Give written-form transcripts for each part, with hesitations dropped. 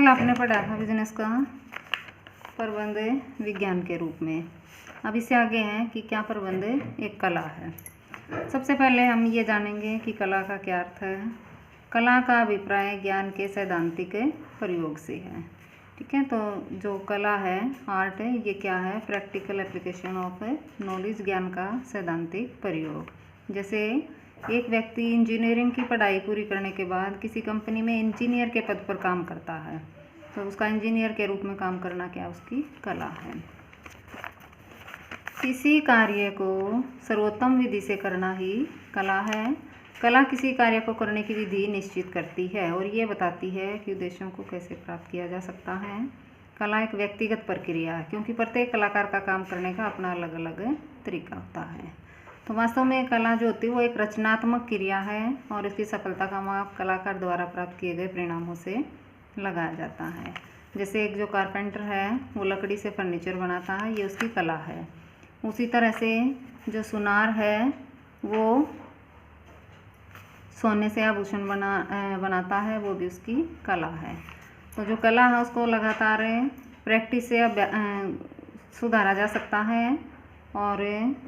कल आपने पढ़ा था बिजनेस का प्रबंध विज्ञान के रूप में। अब इससे आगे हैं कि क्या प्रबंध एक कला है। सबसे पहले हम ये जानेंगे कि कला का क्या अर्थ है। कला का अभिप्राय ज्ञान के सैद्धांतिक प्रयोग से है। ठीक है, तो जो कला है, आर्ट है, ये क्या है? प्रैक्टिकल एप्लीकेशन ऑफ नॉलेज, ज्ञान का सैद्धांतिक प्रयोग। जैसे एक व्यक्ति इंजीनियरिंग की पढ़ाई पूरी करने के बाद किसी कंपनी में इंजीनियर के पद पर काम करता है, तो उसका इंजीनियर के रूप में काम करना क्या उसकी कला है। किसी कार्य को सर्वोत्तम विधि से करना ही कला है। कला किसी कार्य को करने की विधि निश्चित करती है और ये बताती है कि उद्देश्यों को कैसे प्राप्त किया जा सकता है। कला एक व्यक्तिगत प्रक्रिया है, क्योंकि प्रत्येक कलाकार का काम करने का अपना अलग अलग तरीका होता है। तो वास्तव में कला जो होती है वो एक रचनात्मक क्रिया है और इसकी सफलता का माप कलाकार द्वारा प्राप्त किए गए परिणामों से लगाया जाता है। जैसे एक जो कारपेंटर है वो लकड़ी से फर्नीचर बनाता है, ये उसकी कला है। उसी तरह से जो सुनार है वो सोने से आभूषण बनाता है, वो भी उसकी कला है। तो जो कला है उसको लगातार प्रैक्टिस से सुधारा जा सकता है और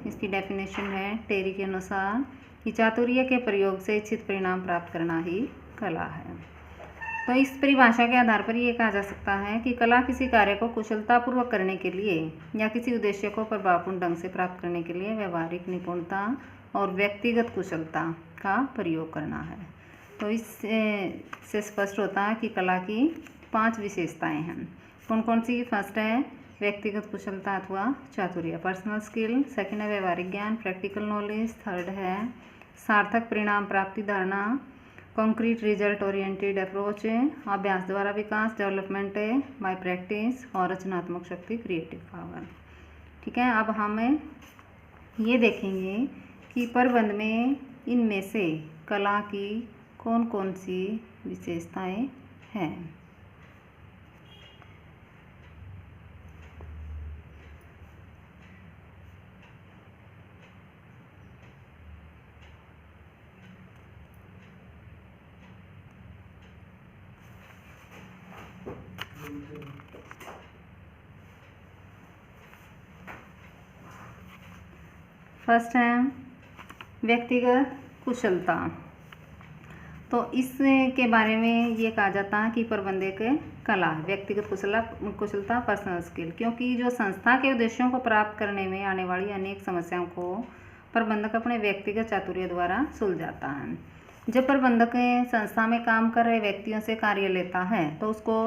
इसकी डेफिनेशन है टेरी के अनुसार कि चातुर्य के प्रयोग से इच्छित परिणाम प्राप्त करना ही कला है। तो इस परिभाषा के आधार पर ये कहा जा सकता है कि कला किसी कार्य को कुशलतापूर्वक करने के लिए या किसी उद्देश्य को प्रभावपूर्ण ढंग से प्राप्त करने के लिए व्यवहारिक निपुणता और व्यक्तिगत कुशलता का प्रयोग करना है। तो इससे स्पष्ट होता है कि कला की 5 विशेषताएं हैं। कौन कौन सी? फर्स्ट है व्यक्तिगत कुशलता अथवा चातुर्य, पर्सनल स्किल। सेकंड है व्यवहारिक ज्ञान, प्रैक्टिकल नॉलेज। थर्ड है सार्थक परिणाम प्राप्ति धारणा, कॉन्क्रीट रिजल्ट ओरिएंटेड अप्रोच, अभ्यास द्वारा विकास, डेवलपमेंट बाय प्रैक्टिस, और रचनात्मक शक्ति, क्रिएटिव पावर। ठीक है, अब हम ये देखेंगे कि प्रबंध में इनमें से कला की कौन कौन सी विशेषताएं हैं। फर्स्ट है व्यक्तिगत कुशलता। तो इसके बारे में ये कहा जाता है कि प्रबंध एक कला है। व्यक्तिगत कुशलता, पर्सनल स्किल, क्योंकि जो संस्था के उद्देश्यों को प्राप्त करने में आने वाली अनेक समस्याओं को प्रबंधक अपने व्यक्तिगत चातुर्य द्वारा सुलझाता है। जब प्रबंधक संस्था में काम कर रहे व्यक्तियों से कार्य लेता है तो उसको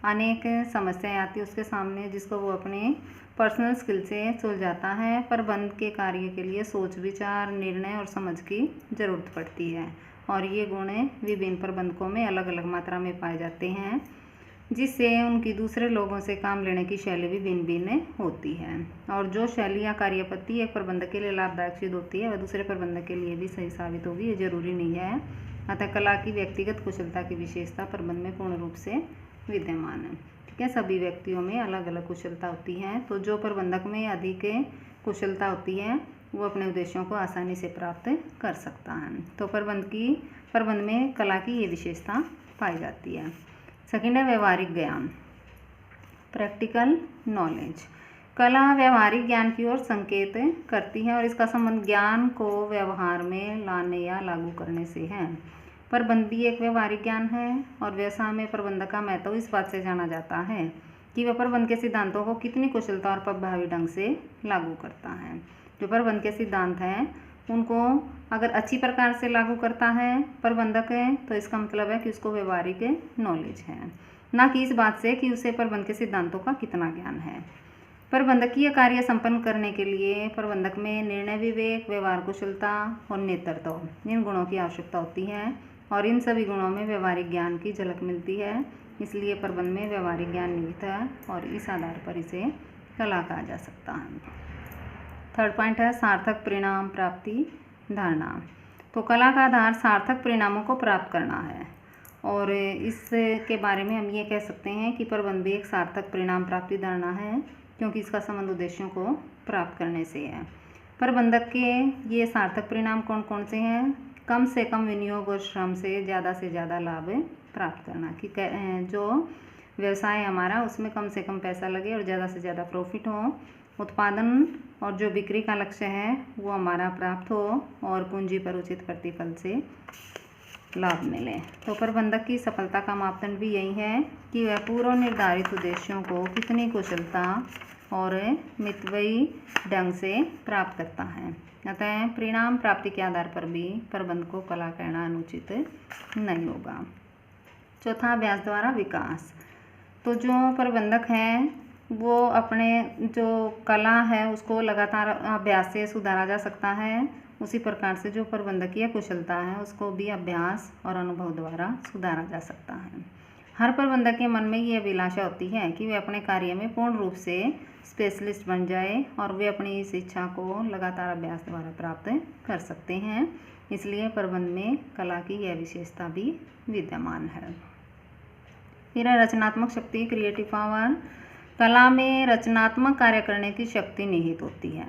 अनेक समस्याएं आती है उसके सामने, जिसको वो अपने पर्सनल स्किल से सुलझाता है। प्रबंध के कार्य के लिए सोच, विचार, निर्णय और समझ की ज़रूरत पड़ती है और ये गुण विभिन्न प्रबंधकों में अलग अलग मात्रा में पाए जाते हैं, जिससे उनकी दूसरे लोगों से काम लेने की शैली भी भिन्न भिन्न होती है। और जो शैली या कार्यपद्धति एक प्रबंधक के लिए लाभदायक सिद्ध होती है वह दूसरे प्रबंधक के लिए भी सही साबित होगी, ये जरूरी नहीं है। अतः कला की व्यक्तिगत कुशलता की विशेषता प्रबंध में पूर्ण रूप से विद्यमान है। ठीक है, सभी व्यक्तियों में अलग अलग कुशलता होती है, तो जो प्रबंधक में अधिक कुशलता होती है वो अपने उद्देश्यों को आसानी से प्राप्त कर सकता है। तो प्रबंध में कला की ये विशेषता पाई जाती है। सेकंड है व्यवहारिक ज्ञान, प्रैक्टिकल नॉलेज। कला व्यवहारिक ज्ञान की ओर संकेत करती है और इसका संबंध ज्ञान को व्यवहार में लाने या लागू करने से है। प्रबंध भी एक व्यवहारिक ज्ञान है और व्यवसाय में प्रबंधक का महत्व इस बात से जाना जाता है कि वह प्रबंध के सिद्धांतों को कितनी कुशलता और प्रभावी ढंग से लागू करता है। जो प्रबंध के सिद्धांत हैं उनको अगर अच्छी प्रकार से लागू करता है प्रबंधक तो इसका मतलब है कि उसको व्यवहारिक नॉलेज है, ना कि इस बात से कि उसे प्रबंध के सिद्धांतों का कितना ज्ञान है। प्रबंधकीय कार्य संपन्न करने के लिए प्रबंधक में निर्णय विवेक, व्यवहार कुशलता और नेतृत्व, इन गुणों की आवश्यकता होती है और इन सभी गुणों में व्यवहारिक ज्ञान की झलक मिलती है। इसलिए प्रबंध में व्यवहारिक ज्ञान निहित है और इस आधार पर इसे कला कहा जा सकता है। थर्ड पॉइंट है सार्थक परिणाम प्राप्ति धारणा। तो कला का आधार सार्थक परिणामों को प्राप्त करना है और इसके बारे में हम ये कह सकते हैं कि प्रबंध भी एक सार्थक परिणाम प्राप्ति धारणा है, क्योंकि इसका संबंध उद्देश्यों को प्राप्त करने से है। प्रबंधक के ये सार्थक परिणाम कौन कौन से हैं? कम से कम विनियोग और श्रम से ज़्यादा लाभ प्राप्त करना, कि जो व्यवसाय हमारा उसमें कम से कम पैसा लगे और ज़्यादा से ज़्यादा प्रॉफिट हो, उत्पादन और जो बिक्री का लक्ष्य है वो हमारा प्राप्त हो और पूंजी पर उचित प्रतिफल से लाभ मिले। तो प्रबंधक की सफलता का मापदंड भी यही है कि वह पूर्व निर्धारित उद्देश्यों को कितनी कुशलता और मितव्ययी ढंग से प्राप्त करता है। अतः परिणाम प्राप्ति के आधार पर भी प्रबंधक को कला कहना अनुचित नहीं होगा। चौथा, अभ्यास द्वारा विकास। तो जो प्रबंधक है वो अपने जो कला है उसको लगातार अभ्यास से सुधारा जा सकता है। उसी प्रकार से जो प्रबंधकीय कुशलता है उसको भी अभ्यास और अनुभव द्वारा सुधारा जा सकता है। हर प्रबंधक के मन में ये अभिलाषा होती है कि वे अपने कार्य में पूर्ण रूप से स्पेशलिस्ट बन जाए और वे अपनी इस इच्छा को लगातार अभ्यास द्वारा प्राप्त कर सकते हैं। इसलिए प्रबंध में कला की यह विशेषता भी विद्यमान है। फिर रचनात्मक शक्ति, क्रिएटिव पावर। कला में रचनात्मक कार्य करने की शक्ति निहित होती है।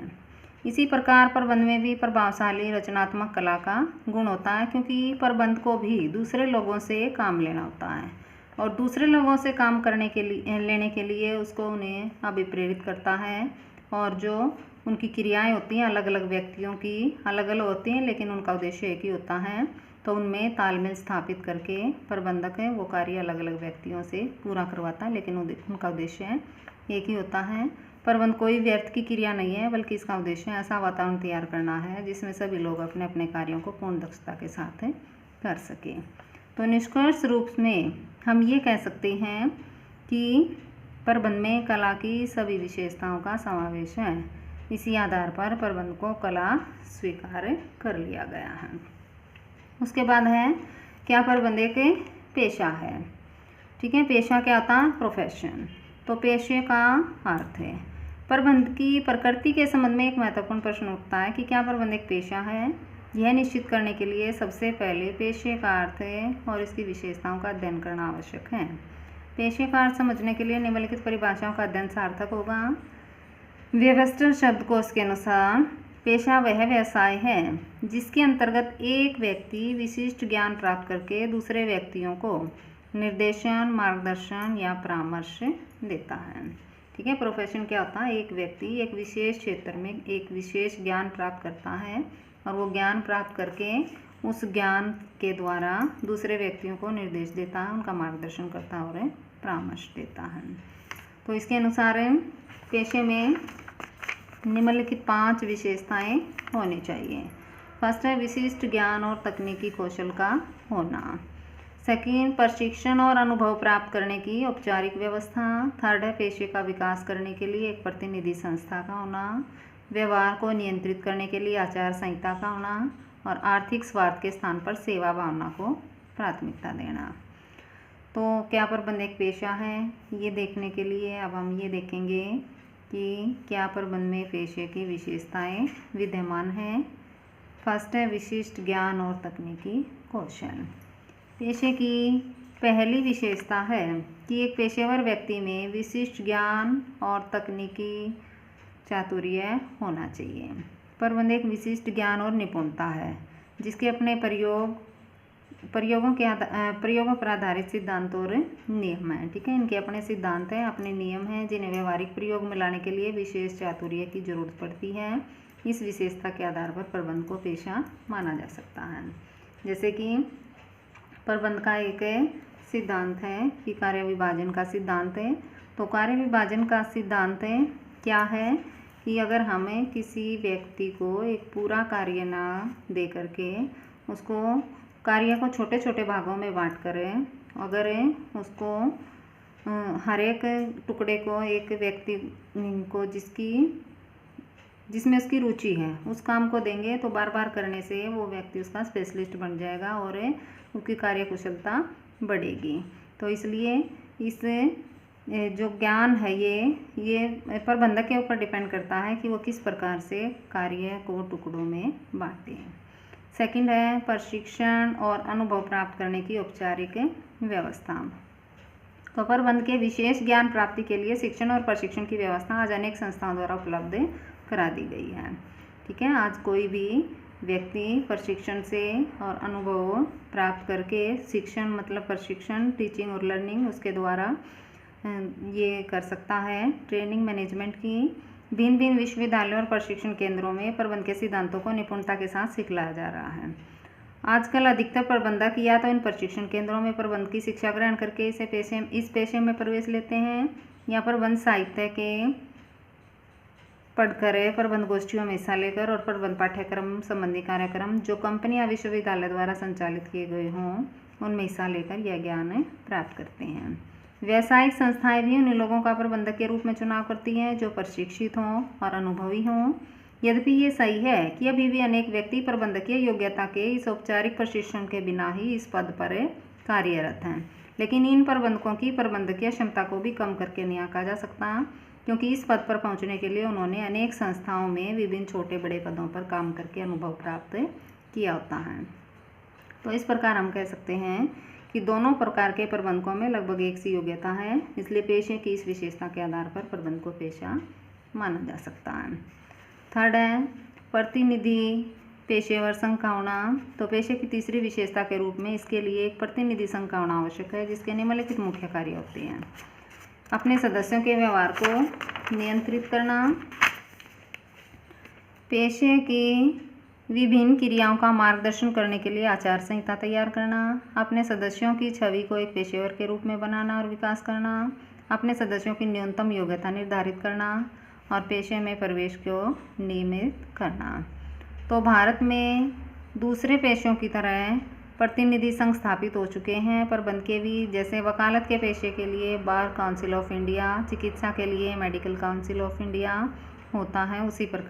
इसी प्रकार प्रबंध में भी प्रभावशाली रचनात्मक कला का गुण होता है, क्योंकि प्रबंध को भी दूसरे लोगों से काम लेना होता है और दूसरे लोगों से काम करने के लिए लेने के लिए उसको उन्हें अभिप्रेरित करता है। और जो उनकी क्रियाएं होती हैं अलग अलग व्यक्तियों की अलग अलग होती हैं, लेकिन उनका उद्देश्य एक ही होता है। तो उनमें तालमेल स्थापित करके प्रबंधक है वो कार्य अलग अलग व्यक्तियों से पूरा करवाता है, लेकिन उनका उद्देश्य एक ही होता है। प्रबंध कोई व्यर्थ की क्रिया नहीं है, बल्कि इसका उद्देश्य ऐसा वातावरण तैयार करना है जिसमें सभी लोग अपने अपने कार्यों को पूर्ण दक्षता के साथ कर सकें। तो निष्कर्ष रूप में हम ये कह सकते हैं कि प्रबंध में कला की सभी विशेषताओं का समावेश है। इसी आधार पर प्रबंध को कला स्वीकार कर लिया गया है। उसके बाद है क्या प्रबंध एक पेशा है। ठीक है, पेशा क्या होता है? प्रोफेशन। तो पेशे का अर्थ है प्रबंध की प्रकृति के संबंध में एक महत्वपूर्ण प्रश्न उठता है कि क्या प्रबंध एक पेशा है। यह निश्चित करने के लिए सबसे पहले पेशे का अर्थ है और इसकी विशेषताओं का अध्ययन करना आवश्यक है। पेशे का अर्थ समझने के लिए निम्नलिखित परिभाषाओं का अध्ययन सार्थक होगा। वेबस्टर शब्दकोश के अनुसार पेशा वह व्यवसाय है जिसके अंतर्गत एक व्यक्ति विशिष्ट ज्ञान प्राप्त करके दूसरे व्यक्तियों को निर्देशन, मार्गदर्शन या परामर्श देता है। ठीक है, प्रोफेशन क्या होता है? एक व्यक्ति एक विशेष क्षेत्र में एक विशेष ज्ञान प्राप्त करता है और वो ज्ञान प्राप्त करके उस ज्ञान के द्वारा दूसरे व्यक्तियों को निर्देश देता है, उनका मार्गदर्शन करता है और परामर्श देता है। तो इसके अनुसार पेशे में निम्नलिखित 5 विशेषताएं होनी चाहिए। फर्स्ट है विशिष्ट ज्ञान और तकनीकी कौशल का होना। सेकंड, प्रशिक्षण और अनुभव प्राप्त करने की औपचारिक व्यवस्था। थर्ड है पेशे का विकास करने के लिए एक प्रतिनिधि संस्था का होना। व्यवहार को नियंत्रित करने के लिए आचार संहिता का होना और आर्थिक स्वार्थ के स्थान पर सेवा भावना को प्राथमिकता देना। तो क्या प्रबंध एक पेशा है, ये देखने के लिए अब हम ये देखेंगे कि क्या प्रबंध में पेशे की विशेषताएं विद्यमान हैं। फर्स्ट है विशिष्ट ज्ञान और तकनीकी कौशल। पेशे की पहली विशेषता है कि एक पेशेवर व्यक्ति में विशिष्ट ज्ञान और तकनीकी चातुर्य होना चाहिए। प्रबंध एक विशिष्ट ज्ञान और निपुणता है जिसके अपने प्रयोगों पर आधारित सिद्धांत और नियम हैं। ठीक है, इनके अपने सिद्धांत हैं, अपने नियम हैं जिन्हें व्यवहारिक प्रयोग में लाने के लिए विशेष चातुर्य की जरूरत पड़ती है। इस विशेषता के आधार पर प्रबंध को पेशा माना जा सकता है। जैसे कि प्रबंध का एक सिद्धांत है कि कार्य विभाजन का सिद्धांत है। तो कार्य विभाजन का सिद्धांत क्या है कि अगर हमें किसी व्यक्ति को एक पूरा कार्य ना दे करके उसको कार्य को छोटे छोटे भागों में बांट कर अगर उसको हर एक टुकड़े को एक व्यक्ति को जिसमें उसकी रुचि है उस काम को देंगे तो बार बार करने से वो व्यक्ति उसका स्पेशलिस्ट बन जाएगा और उसकी कार्य कुशलता बढ़ेगी। तो इसलिए इस जो ज्ञान है ये प्रबंधक के ऊपर डिपेंड करता है कि वो किस प्रकार से कार्य को टुकड़ों में बांटे। सेकंड है प्रशिक्षण और अनुभव प्राप्त करने की औपचारिक व्यवस्था। तो प्रबंध के विशेष ज्ञान प्राप्ति के लिए शिक्षण और प्रशिक्षण की व्यवस्था आज अनेक संस्थाओं द्वारा उपलब्ध करा दी गई है। ठीक है, आज कोई भी व्यक्ति प्रशिक्षण से और अनुभव प्राप्त करके शिक्षण मतलब प्रशिक्षण टीचिंग और लर्निंग उसके द्वारा ये कर सकता है। ट्रेनिंग मैनेजमेंट की भिन्न भिन्न विश्वविद्यालयों और प्रशिक्षण केंद्रों में प्रबंध के सिद्धांतों को निपुणता के साथ सिखलाया जा रहा है। आजकल अधिकतर प्रबंधक या तो इन प्रशिक्षण केंद्रों में प्रबंध की शिक्षा ग्रहण करके इस पेशे में प्रवेश लेते हैं या प्रबंध साहित्य के पढ़कर प्रबंध गोष्ठियों में हिस्सा लेकर और प्रबंध पाठ्यक्रम संबंधी कार्यक्रम जो कंपनी या विश्वविद्यालय द्वारा संचालित किए गए हों उनमें हिस्सा लेकर यह ज्ञान प्राप्त करते हैं। व्यावसायिक संस्थाएं भी उन लोगों का प्रबंधक के रूप में चुनाव करती हैं जो प्रशिक्षित हों और अनुभवी हों। यद्यपि ये सही है कि अभी भी अनेक व्यक्ति प्रबंधकीय योग्यता के इस औपचारिक प्रशिक्षण के बिना ही इस पद पर कार्यरत हैं, लेकिन इन प्रबंधकों की प्रबंधकीय क्षमता को भी कम करके नहीं आंका जा सकता, क्योंकि इस पद पर पहुंचने के लिए उन्होंने अनेक संस्थाओं में विभिन्न छोटे बड़े पदों पर काम करके अनुभव प्राप्त किया होता है। तो इस प्रकार हम कह सकते हैं कि दोनों प्रकार के प्रबंधकों में लगभग एक सी योग्यता है, इसलिए पेशे की इस विशेषता के आधार पर प्रबंध को पेशा माना जा सकता है। थर्ड है प्रतिनिधि पेशेवर संघ का होना। तो पेशे की तीसरी विशेषता के रूप में इसके लिए एक प्रतिनिधि संघ का होना आवश्यक है, जिसके निम्नलिखित मुख्य कार्य होते हैं। अपने सदस्यों के व्यवहार को नियंत्रित करना, पेशे की विभिन्न क्रियाओं का मार्गदर्शन करने के लिए आचार संहिता तैयार करना, अपने सदस्यों की छवि को एक पेशेवर के रूप में बनाना और विकास करना, अपने सदस्यों की न्यूनतम योग्यता निर्धारित करना और पेशे में प्रवेश को नियमित करना। तो भारत में दूसरे पेशों की तरह प्रतिनिधि संघ स्थापित हो चुके हैं प्रबंध के भी, जैसे वकालत के पेशे के लिए बार काउंसिल ऑफ इंडिया, चिकित्सा के लिए मेडिकल काउंसिल ऑफ इंडिया होता है, उसी प्रकार